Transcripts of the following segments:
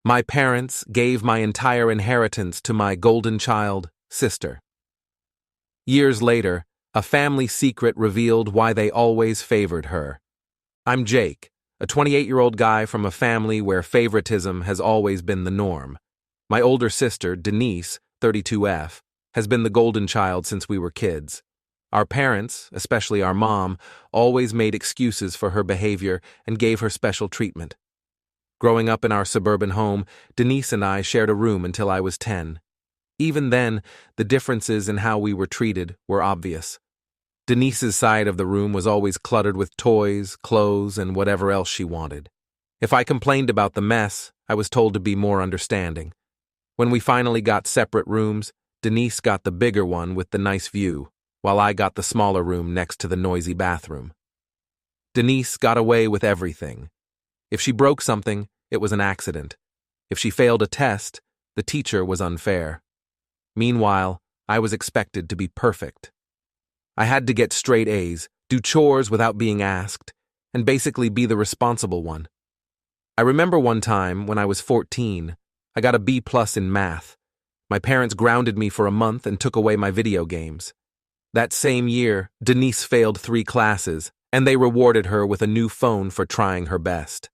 My parents gave my entire inheritance to my golden child, sister. Years later, a family secret revealed why they always favored her. I'm Jake, a 28-year-old guy from a family where favoritism has always been the norm. My older sister, Denise, 32F, has been the golden child since we were kids. Our parents, especially our mom, always made excuses for her behavior and gave her special treatment. Growing up in our suburban home, Denise and I shared a room until I was 10. Even then, the differences in how we were treated were obvious. Denise's side of the room was always cluttered with toys, clothes, and whatever else she wanted. If I complained about the mess, I was told to be more understanding. When we finally got separate rooms, Denise got the bigger one with the nice view, while I got the smaller room next to the noisy bathroom. Denise got away with everything. If she broke something, it was an accident. If she failed a test, the teacher was unfair. Meanwhile, I was expected to be perfect. I had to get straight A's, do chores without being asked, and basically be the responsible one. I remember one time when I was 14, I got a B+ in math. My parents grounded me for a month and took away my video games. That same year, Denise failed 3 classes, and they rewarded her with a new phone for trying her best.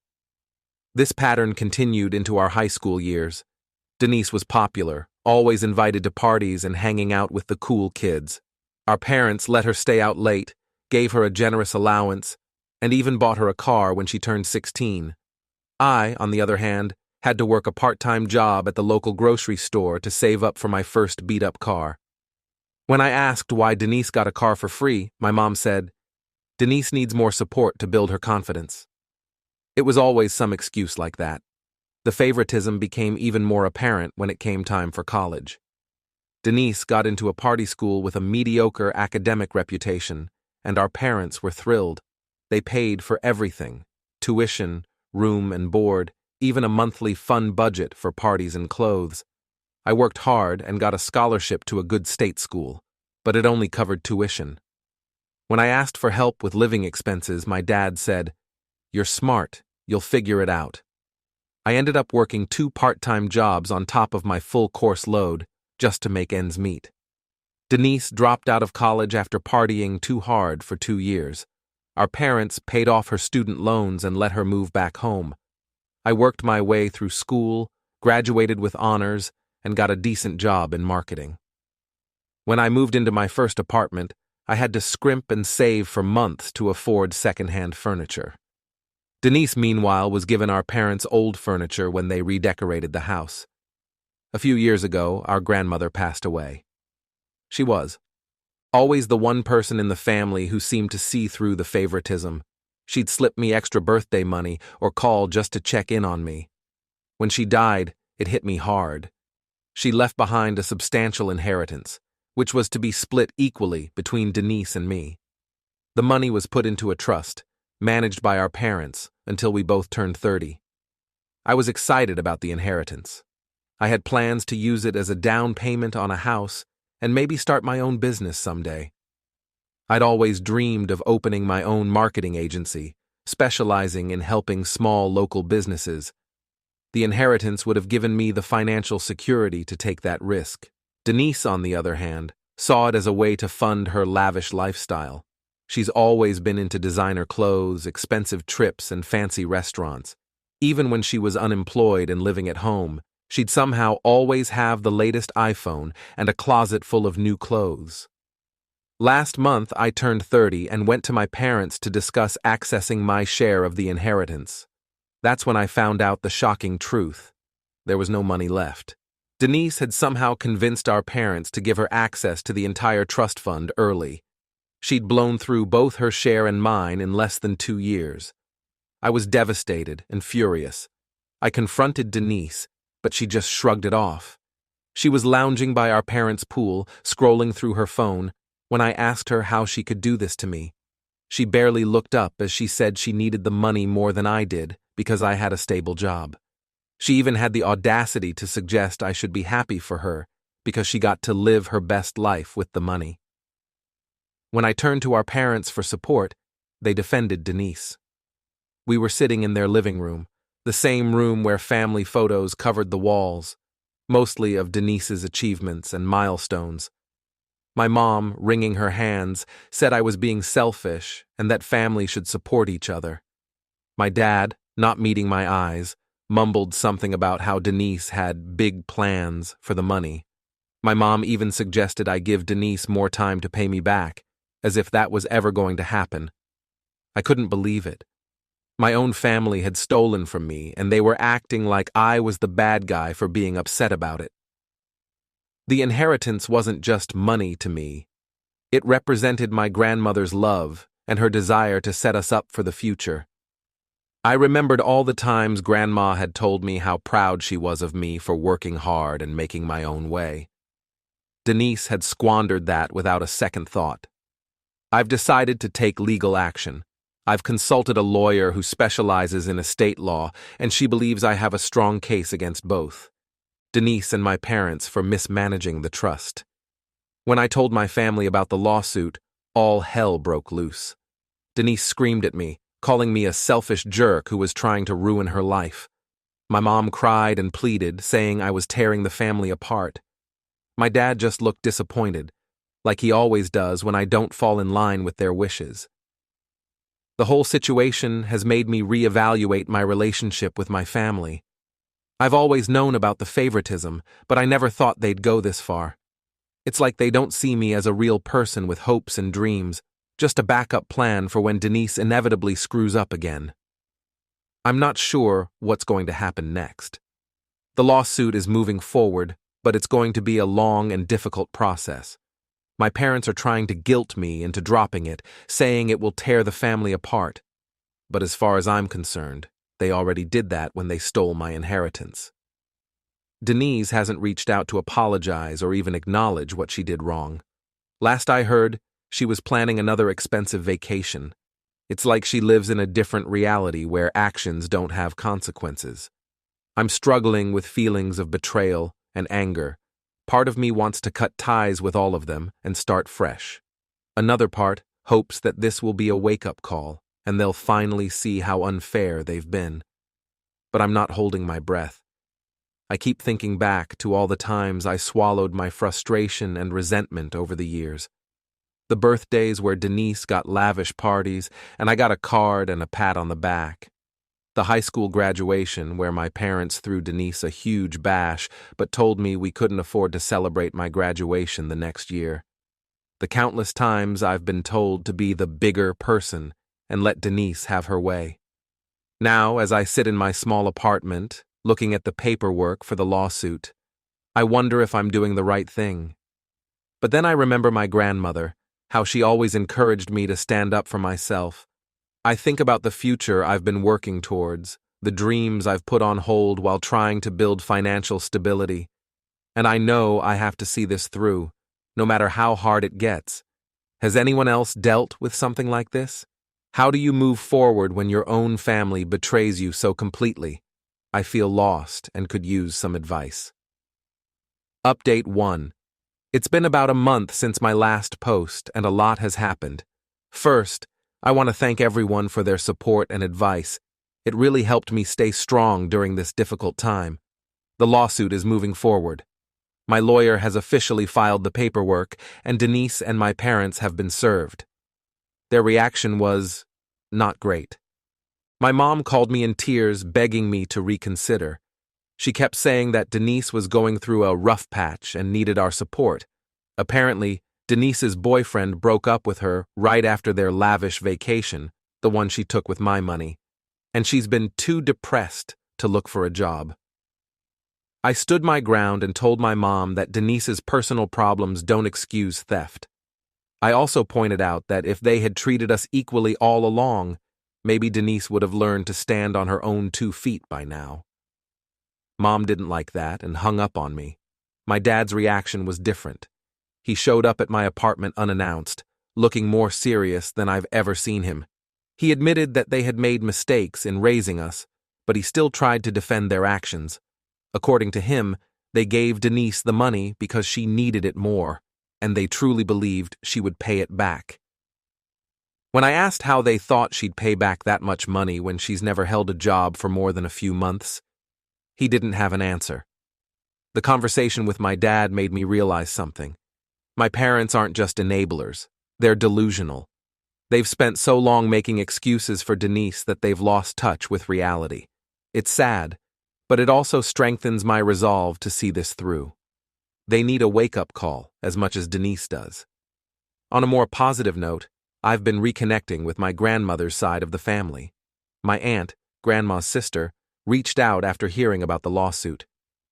This pattern continued into our high school years. Denise was popular, always invited to parties and hanging out with the cool kids. Our parents let her stay out late, gave her a generous allowance, and even bought her a car when she turned 16. I, on the other hand, had to work a part-time job at the local grocery store to save up for my first beat-up car. When I asked why Denise got a car for free, my mom said, "Denise needs more support to build her confidence." It was always some excuse like that. The favoritism became even more apparent when it came time for college. Denise got into a party school with a mediocre academic reputation, and our parents were thrilled. They paid for everything: tuition, room and board, even a monthly fun budget for parties and clothes. I worked hard and got a scholarship to a good state school, but it only covered tuition. When I asked for help with living expenses, my dad said, "You're smart, you'll figure it out." I ended up working 2 part-time jobs on top of my full course load just to make ends meet. Denise dropped out of college after partying too hard for 2 years. Our parents paid off her student loans and let her move back home. I worked my way through school, graduated with honors, and got a decent job in marketing. When I moved into my first apartment, I had to scrimp and save for months to afford secondhand furniture. Denise, meanwhile, was given our parents' old furniture when they redecorated the house. A few years ago, our grandmother passed away. She was always the one person in the family who seemed to see through the favoritism. She'd slip me extra birthday money or call just to check in on me. When she died, it hit me hard. She left behind a substantial inheritance, which was to be split equally between Denise and me. The money was put into a trust, managed by our parents, until we both turned 30. I was excited about the inheritance. I had plans to use it as a down payment on a house and maybe start my own business someday. I'd always dreamed of opening my own marketing agency, specializing in helping small local businesses. The inheritance would have given me the financial security to take that risk. Denise, on the other hand, saw it as a way to fund her lavish lifestyle. She's always been into designer clothes, expensive trips, and fancy restaurants. Even when she was unemployed and living at home, she'd somehow always have the latest iPhone and a closet full of new clothes. Last month, I turned 30 and went to my parents to discuss accessing my share of the inheritance. That's when I found out the shocking truth. There was no money left. Denise had somehow convinced our parents to give her access to the entire trust fund early. She'd blown through both her share and mine in less than 2 years. I was devastated and furious. I confronted Denise, but she just shrugged it off. She was lounging by our parents' pool, scrolling through her phone, when I asked her how she could do this to me. She barely looked up as she said she needed the money more than I did because I had a stable job. She even had the audacity to suggest I should be happy for her because she got to live her best life with the money. When I turned to our parents for support, they defended Denise. We were sitting in their living room, The same room where family photos covered the walls, mostly of Denise's achievements and milestones. My mom, wringing her hands, said I was being selfish and that family should support each other. My dad, not meeting my eyes, mumbled something about how Denise had big plans for the money. My mom even suggested I give Denise more time to pay me back, as if that was ever going to happen. I couldn't believe it. My own family had stolen from me, and they were acting like I was the bad guy for being upset about it. The inheritance wasn't just money to me. It represented my grandmother's love and her desire to set us up for the future. I remembered all the times Grandma had told me how proud she was of me for working hard and making my own way. Denise had squandered that without a second thought. I've decided to take legal action. I've consulted a lawyer who specializes in estate law, and she believes I have a strong case against both Denise and my parents for mismanaging the trust. When I told my family about the lawsuit, all hell broke loose. Denise screamed at me, calling me a selfish jerk who was trying to ruin her life. My mom cried and pleaded, saying I was tearing the family apart. My dad just looked disappointed, like he always does when I don't fall in line with their wishes. The whole situation has made me reevaluate my relationship with my family. I've always known about the favoritism, but I never thought they'd go this far. It's like they don't see me as a real person with hopes and dreams, just a backup plan for when Denise inevitably screws up again. I'm not sure what's going to happen next. The lawsuit is moving forward, but it's going to be a long and difficult process. My parents are trying to guilt me into dropping it, saying it will tear the family apart. But as far as I'm concerned, they already did that when they stole my inheritance. Denise hasn't reached out to apologize or even acknowledge what she did wrong. Last I heard, she was planning another expensive vacation. It's like she lives in a different reality where actions don't have consequences. I'm struggling with feelings of betrayal and anger. Part of me wants to cut ties with all of them and start fresh. Another part hopes that this will be a wake-up call and they'll finally see how unfair they've been. But I'm not holding my breath. I keep thinking back to all the times I swallowed my frustration and resentment over the years. The birthdays where Denise got lavish parties and I got a card and a pat on the back. The high school graduation where my parents threw Denise a huge bash but told me we couldn't afford to celebrate my graduation the next year. The countless times I've been told to be the bigger person and let Denise have her way. Now, as I sit in my small apartment, looking at the paperwork for the lawsuit, I wonder if I'm doing the right thing. But then I remember my grandmother, how she always encouraged me to stand up for myself. I think about the future I've been working towards, the dreams I've put on hold while trying to build financial stability. And I know I have to see this through, no matter how hard it gets. Has anyone else dealt with something like this? How do you move forward when your own family betrays you so completely? I feel lost and could use some advice. Update 1. It's been about a month since my last post, and a lot has happened. First, I want to thank everyone for their support and advice. It really helped me stay strong during this difficult time. The lawsuit is moving forward. My lawyer has officially filed the paperwork, and Denise and my parents have been served. Their reaction was not great. My mom called me in tears, begging me to reconsider. She kept saying that Denise was going through a rough patch and needed our support. Apparently, Denise's boyfriend broke up with her right after their lavish vacation, the one she took with my money, and she's been too depressed to look for a job. I stood my ground and told my mom that Denise's personal problems don't excuse theft. I also pointed out that if they had treated us equally all along, maybe Denise would have learned to stand on her own 2 feet by now. Mom didn't like that and hung up on me. My dad's reaction was different. He showed up at my apartment unannounced, looking more serious than I've ever seen him. He admitted that they had made mistakes in raising us, but he still tried to defend their actions. According to him, they gave Denise the money because she needed it more, and they truly believed she would pay it back. When I asked how they thought she'd pay back that much money when she's never held a job for more than a few months, he didn't have an answer. The conversation with my dad made me realize something. My parents aren't just enablers, they're delusional. They've spent so long making excuses for Denise that they've lost touch with reality. It's sad, but it also strengthens my resolve to see this through. They need a wake-up call as much as Denise does. On a more positive note, I've been reconnecting with my grandmother's side of the family. My aunt, Grandma's sister, reached out after hearing about the lawsuit.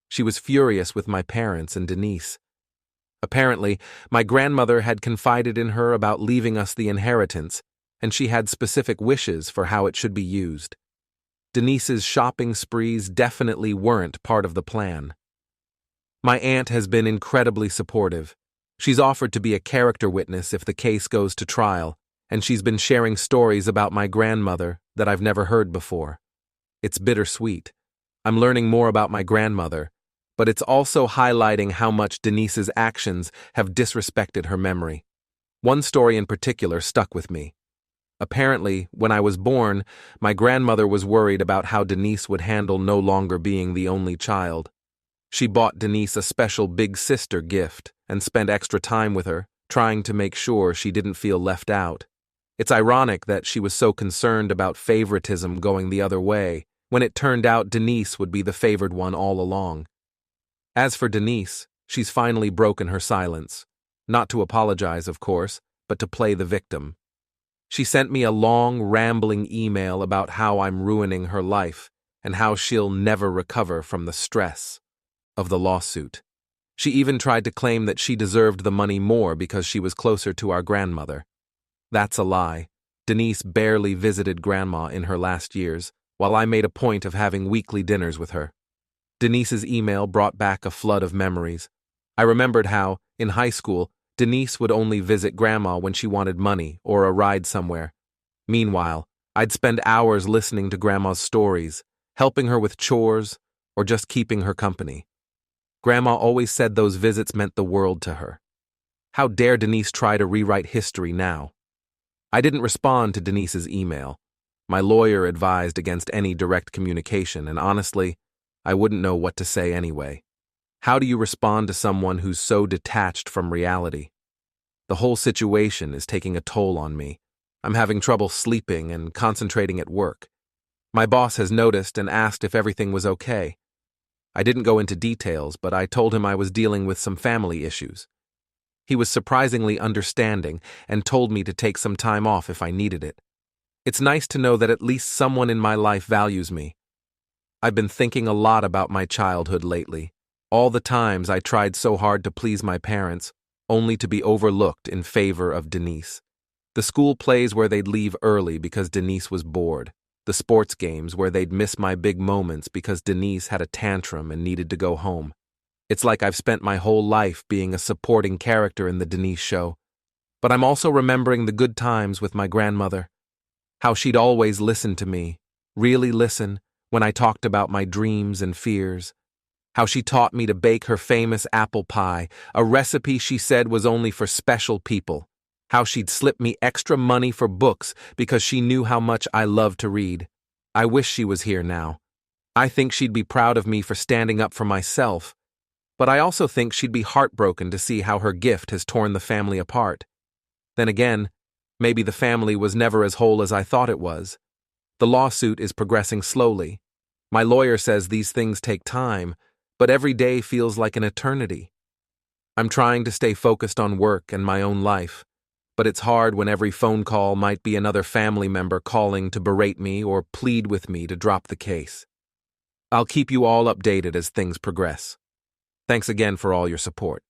She was furious with my parents and Denise. Apparently, my grandmother had confided in her about leaving us the inheritance, and she had specific wishes for how it should be used. Denise's shopping sprees definitely weren't part of the plan. My aunt has been incredibly supportive. She's offered to be a character witness if the case goes to trial, and she's been sharing stories about my grandmother that I've never heard before. It's bittersweet. I'm learning more about my grandmother, but it's also highlighting how much Denise's actions have disrespected her memory. One story in particular stuck with me. Apparently, when I was born, my grandmother was worried about how Denise would handle no longer being the only child. She bought Denise a special big sister gift and spent extra time with her, trying to make sure she didn't feel left out. It's ironic that she was so concerned about favoritism going the other way, when it turned out Denise would be the favored one all along. As for Denise, she's finally broken her silence. Not to apologize, of course, but to play the victim. She sent me a long, rambling email about how I'm ruining her life and how she'll never recover from the stress of the lawsuit. She even tried to claim that she deserved the money more because she was closer to our grandmother. That's a lie. Denise barely visited Grandma in her last years, while I made a point of having weekly dinners with her. Denise's email brought back a flood of memories. I remembered how, in high school, Denise would only visit Grandma when she wanted money or a ride somewhere. Meanwhile, I'd spend hours listening to Grandma's stories, helping her with chores, or just keeping her company. Grandma always said those visits meant the world to her. How dare Denise try to rewrite history now? I didn't respond to Denise's email. My lawyer advised against any direct communication, and honestly, I wouldn't know what to say anyway. How do you respond to someone who's so detached from reality? The whole situation is taking a toll on me. I'm having trouble sleeping and concentrating at work. My boss has noticed and asked if everything was okay. I didn't go into details, but I told him I was dealing with some family issues. He was surprisingly understanding and told me to take some time off if I needed it. It's nice to know that at least someone in my life values me. I've been thinking a lot about my childhood lately. All the times I tried so hard to please my parents, only to be overlooked in favor of Denise. The school plays where they'd leave early because Denise was bored. The sports games where they'd miss my big moments because Denise had a tantrum and needed to go home. It's like I've spent my whole life being a supporting character in the Denise show. But I'm also remembering the good times with my grandmother. How she'd always listen to me, really listen, when I talked about my dreams and fears. How she taught me to bake her famous apple pie, a recipe she said was only for special people. How she'd slip me extra money for books because she knew how much I loved to read. I wish she was here now. I think she'd be proud of me for standing up for myself, but I also think she'd be heartbroken to see how her gift has torn the family apart. Then again, maybe the family was never as whole as I thought it was. The lawsuit is progressing slowly. My lawyer says these things take time, but every day feels like an eternity. I'm trying to stay focused on work and my own life, but it's hard when every phone call might be another family member calling to berate me or plead with me to drop the case. I'll keep you all updated as things progress. Thanks again for all your support.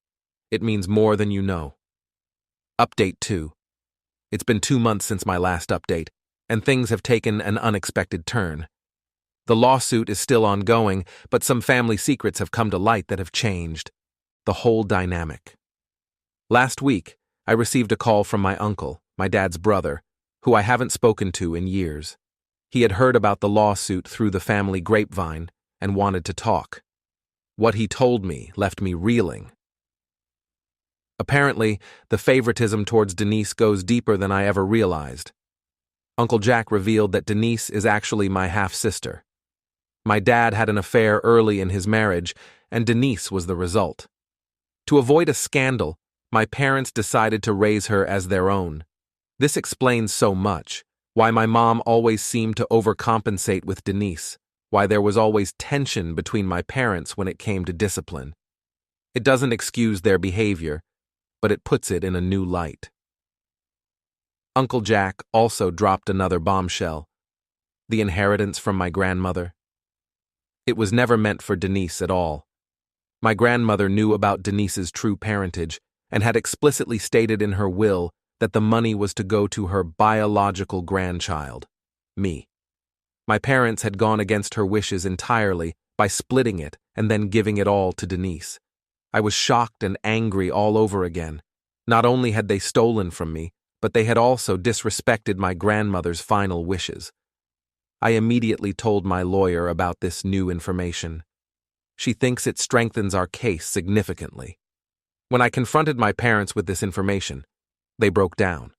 It means more than you know. Update 2. It's been 2 months since my last update, and things have taken an unexpected turn. The lawsuit is still ongoing, but some family secrets have come to light that have changed the whole dynamic. Last week, I received a call from my uncle, my dad's brother, who I haven't spoken to in years. He had heard about the lawsuit through the family grapevine and wanted to talk. What he told me left me reeling. Apparently, the favoritism towards Denise goes deeper than I ever realized. Uncle Jack revealed that Denise is actually my half-sister. My dad had an affair early in his marriage, and Denise was the result. To avoid a scandal, my parents decided to raise her as their own. This explains so much, why my mom always seemed to overcompensate with Denise, why there was always tension between my parents when it came to discipline. It doesn't excuse their behavior, but it puts it in a new light. Uncle Jack also dropped another bombshell: the inheritance from my grandmother. It was never meant for Denise at all. My grandmother knew about Denise's true parentage and had explicitly stated in her will that the money was to go to her biological grandchild, me. My parents had gone against her wishes entirely by splitting it and then giving it all to Denise. I was shocked and angry all over again. Not only had they stolen from me, but they had also disrespected my grandmother's final wishes. I immediately told my lawyer about this new information. She thinks it strengthens our case significantly. When I confronted my parents with this information, they broke down.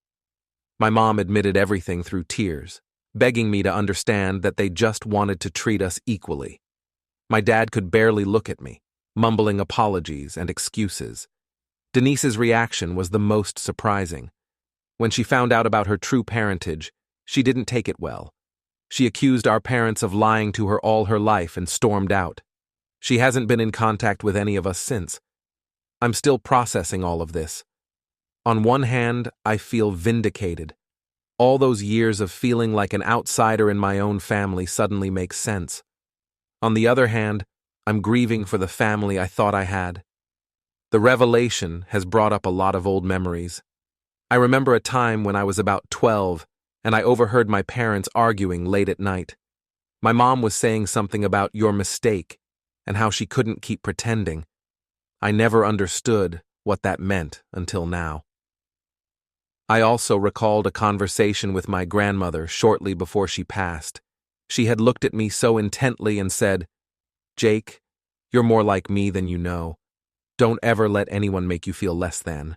My mom admitted everything through tears, begging me to understand that they just wanted to treat us equally. My dad could barely look at me, mumbling apologies and excuses. Denise's reaction was the most surprising. When she found out about her true parentage, she didn't take it well. She accused our parents of lying to her all her life and stormed out. She hasn't been in contact with any of us since. I'm still processing all of this. On one hand, I feel vindicated. All those years of feeling like an outsider in my own family suddenly make sense. On the other hand, I'm grieving for the family I thought I had. The revelation has brought up a lot of old memories. I remember a time when I was about 12 and I overheard my parents arguing late at night. My mom was saying something about your mistake and how she couldn't keep pretending. I never understood what that meant until now. I also recalled a conversation with my grandmother shortly before she passed. She had looked at me so intently and said, "Jake, you're more like me than you know. Don't ever let anyone make you feel less than."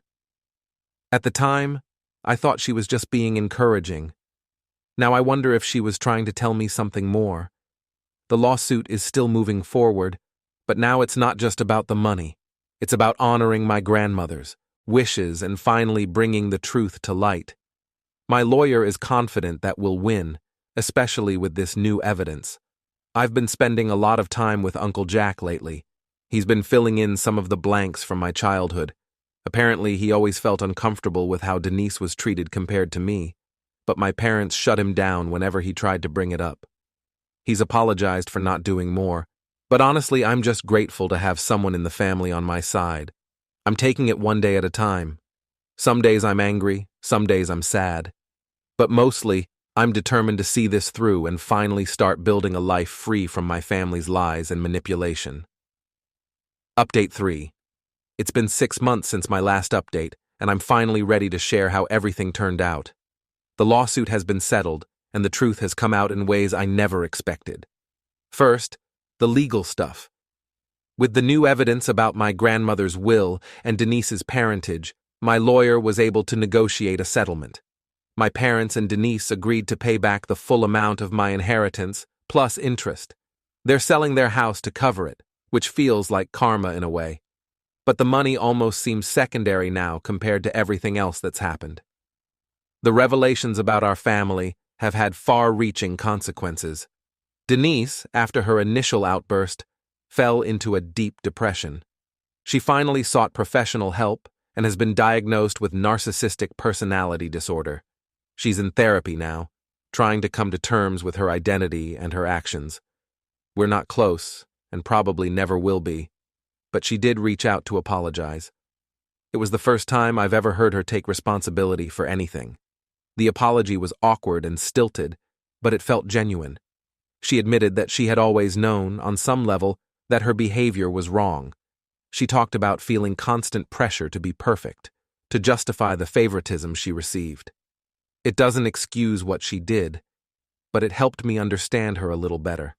At the time, I thought she was just being encouraging. Now I wonder if she was trying to tell me something more. The lawsuit is still moving forward, but now it's not just about the money. It's about honoring my grandmother's wishes and finally bringing the truth to light. My lawyer is confident that we'll win, especially with this new evidence. I've been spending a lot of time with Uncle Jack lately. He's been filling in some of the blanks from my childhood. Apparently, he always felt uncomfortable with how Denise was treated compared to me, but my parents shut him down whenever he tried to bring it up. He's apologized for not doing more, but honestly, I'm just grateful to have someone in the family on my side. I'm taking it one day at a time. Some days I'm angry, some days I'm sad. But mostly, I'm determined to see this through and finally start building a life free from my family's lies and manipulation. Update 3. It's been 6 months since my last update, and I'm finally ready to share how everything turned out. The lawsuit has been settled, and the truth has come out in ways I never expected. First, the legal stuff. With the new evidence about my grandmother's will and Denise's parentage, my lawyer was able to negotiate a settlement. My parents and Denise agreed to pay back the full amount of my inheritance, plus interest. They're selling their house to cover it, which feels like karma in a way. But the money almost seems secondary now compared to everything else that's happened. The revelations about our family have had far-reaching consequences. Denise, after her initial outburst, fell into a deep depression. She finally sought professional help and has been diagnosed with narcissistic personality disorder. She's in therapy now, trying to come to terms with her identity and her actions. We're not close, and probably never will be, but she did reach out to apologize. It was the first time I've ever heard her take responsibility for anything. The apology was awkward and stilted, but it felt genuine. She admitted that she had always known, on some level, that her behavior was wrong. She talked about feeling constant pressure to be perfect, to justify the favoritism she received. It doesn't excuse what she did, but it helped me understand her a little better.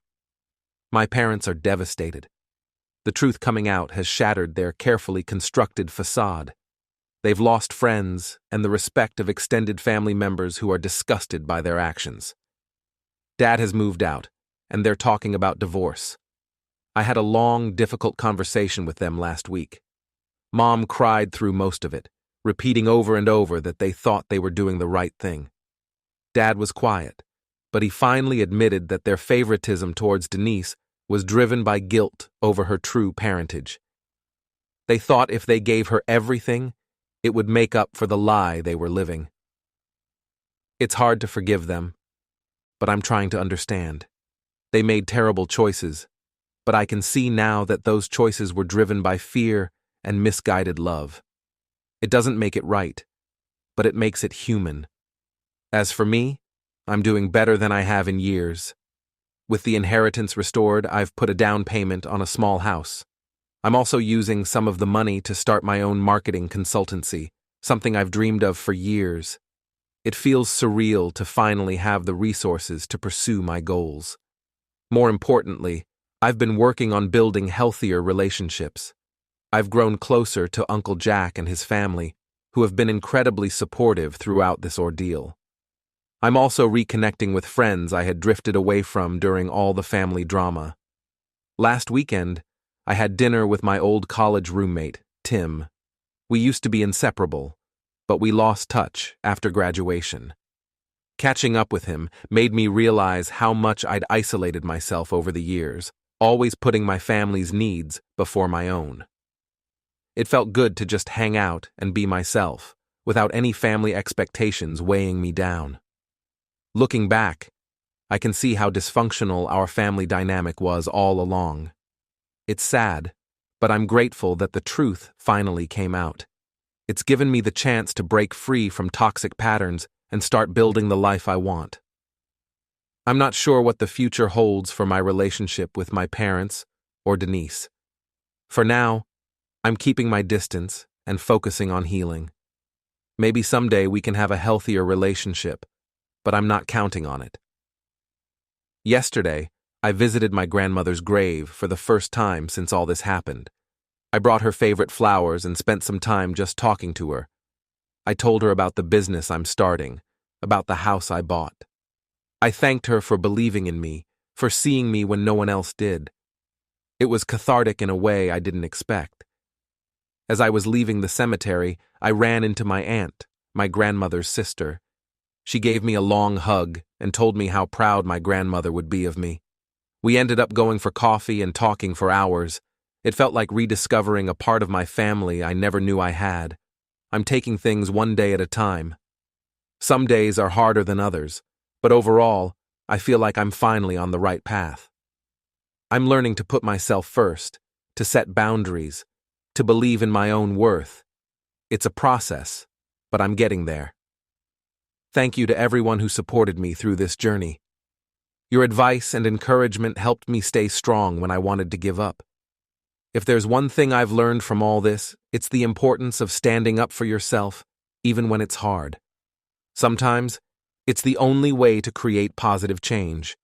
My parents are devastated. The truth coming out has shattered their carefully constructed facade. They've lost friends and the respect of extended family members who are disgusted by their actions. Dad has moved out, and they're talking about divorce. I had a long, difficult conversation with them last week. Mom cried through most of it, repeating over and over that they thought they were doing the right thing. Dad was quiet, but he finally admitted that their favoritism towards Denise was driven by guilt over her true parentage. They thought if they gave her everything, it would make up for the lie they were living. It's hard to forgive them, but I'm trying to understand. They made terrible choices, but I can see now that those choices were driven by fear and misguided love. It doesn't make it right, but it makes it human. As for me, I'm doing better than I have in years. With the inheritance restored, I've put a down payment on a small house. I'm also using some of the money to start my own marketing consultancy, something I've dreamed of for years. It feels surreal to finally have the resources to pursue my goals. More importantly, I've been working on building healthier relationships. I've grown closer to Uncle Jack and his family, who have been incredibly supportive throughout this ordeal. I'm also reconnecting with friends I had drifted away from during all the family drama. Last weekend, I had dinner with my old college roommate, Tim. We used to be inseparable, but we lost touch after graduation. Catching up with him made me realize how much I'd isolated myself over the years, always putting my family's needs before my own. It felt good to just hang out and be myself, without any family expectations weighing me down. Looking back, I can see how dysfunctional our family dynamic was all along. It's sad, but I'm grateful that the truth finally came out. It's given me the chance to break free from toxic patterns and start building the life I want. I'm not sure what the future holds for my relationship with my parents or Denise. For now, I'm keeping my distance and focusing on healing. Maybe someday we can have a healthier relationship, but I'm not counting on it. Yesterday, I visited my grandmother's grave for the first time since all this happened. I brought her favorite flowers and spent some time just talking to her. I told her about the business I'm starting, about the house I bought. I thanked her for believing in me, for seeing me when no one else did. It was cathartic in a way I didn't expect. As I was leaving the cemetery, I ran into my aunt, my grandmother's sister. She gave me a long hug and told me how proud my grandmother would be of me. We ended up going for coffee and talking for hours. It felt like rediscovering a part of my family I never knew I had. I'm taking things one day at a time. Some days are harder than others, but overall, I feel like I'm finally on the right path. I'm learning to put myself first, to set boundaries, to believe in my own worth. It's a process, but I'm getting there. Thank you to everyone who supported me through this journey. Your advice and encouragement helped me stay strong when I wanted to give up. If there's one thing I've learned from all this, it's the importance of standing up for yourself, even when it's hard. Sometimes, it's the only way to create positive change.